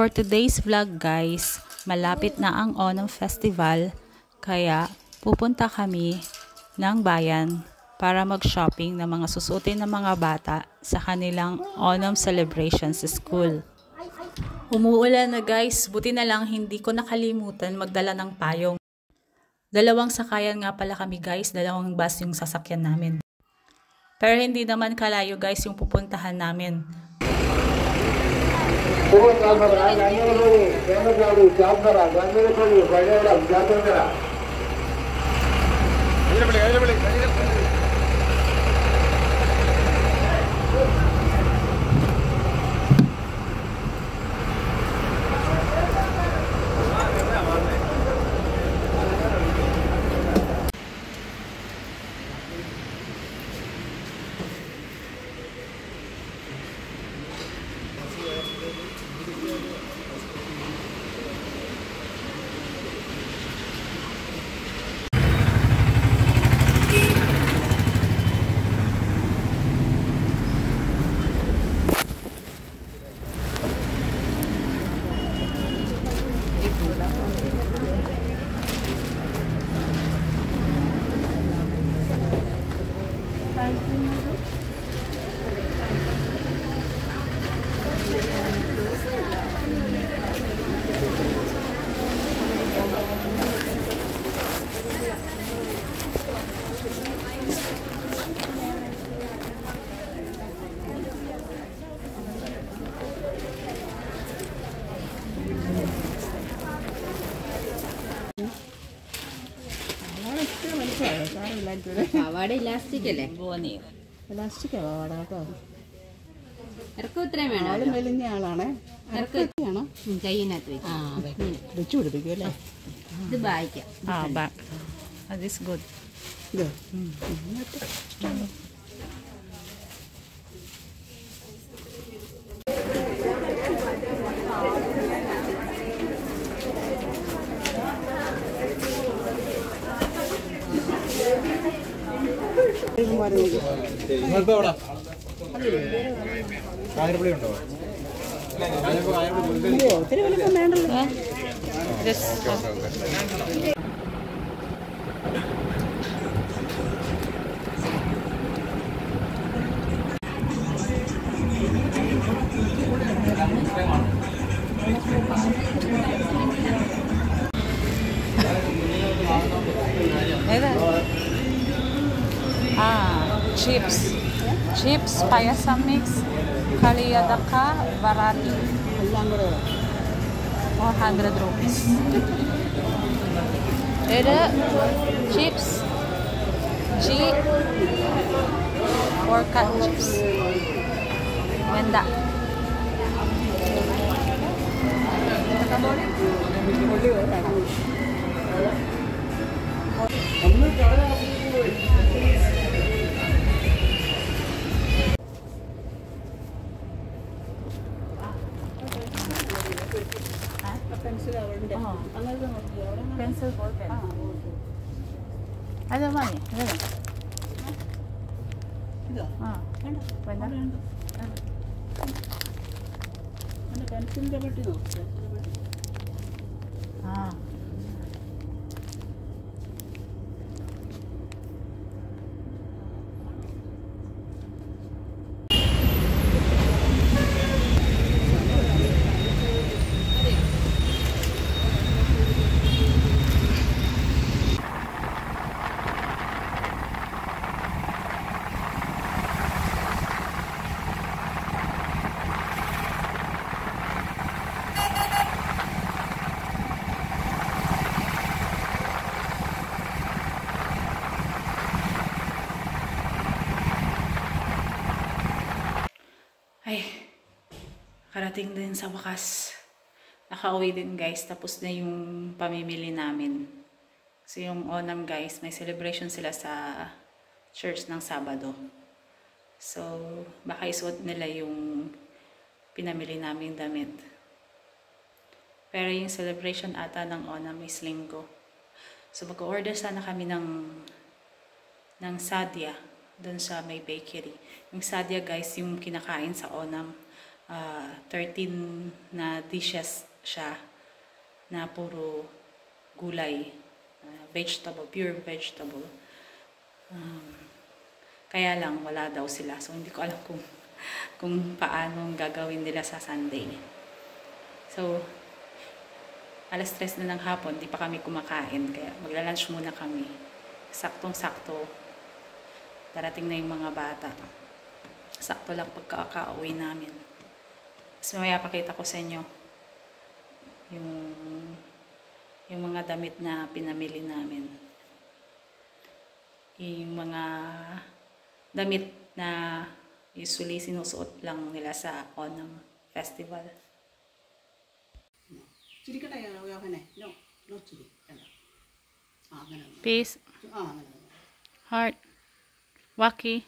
For today's vlog guys, malapit na ang Onam Festival, kaya pupunta kami ng bayan para mag-shopping ng mga susuotin ng mga bata sa kanilang Onam celebration sa school. Umuulan na guys, buti na lang hindi ko nakalimutan magdala ng payong. Dalawang sakayan nga pala kami guys, dalawang bus yung sasakyan namin. Pero hindi naman kalayo guys yung pupuntahan namin. പാവാട elastic അല്ലേ? ഇലാസ്റ്റിക്കാ പാവാട കേട്ടോ. ഇറക്കം ഇത്രയും വേണം. ആളും വലിയ ആളാണ്. ഇറക്കത്തിയാണോ? കയ്യിനകത്ത് വെച്ചു പിടിപ്പിക്കും അല്ലേ? ഇത് വായിക്കാം. That is good. ഇത് ഒത്തിരി വലിപ്പം വേണ്ടല്ലോ. Chips, payasam mix, kaliyadaka, varati. എല്ലാം കൂടെ 400 rupees. Ere chips, G, 4 cut chips. Ganda. Pencil ball pen. Ada mami, ada. ഇതോ? Wala. പെൻസിലിന്റെ പെട്ടി നോക്കി. Ay, karating din sa wakas. Nakauwi din guys, tapos na yung pamimili namin. So yung Onam guys, may celebration sila sa church ng Sabado. So baka isuot nila yung pinamili naming damit. Pero yung celebration ata ng Onam is Linggo. So mag-order sana kami ng sadya doon sa may bakery. Yung sadya guys, yung kinakain sa Onam. 13 na dishes siya na puro gulay, vegetable, pure vegetable. Kaya lang wala daw sila, so hindi ko alam kung paano gagawin nila sa Sunday. So alas 3 na ng hapon, di pa kami kumakain, kaya magla-lunch muna kami. Saktong-sakto darating na yung mga bata. Sakto lang pagkakauwi namin. Tapos mamaya pakita ko sa inyo yung mga damit na pinamili namin. Yung mga damit na usually sinusuot lang nila sa Onam Festival. 釣り方やらおやかね。の釣り。あ、がな。 Peace, あ、がな。 heart, Waki.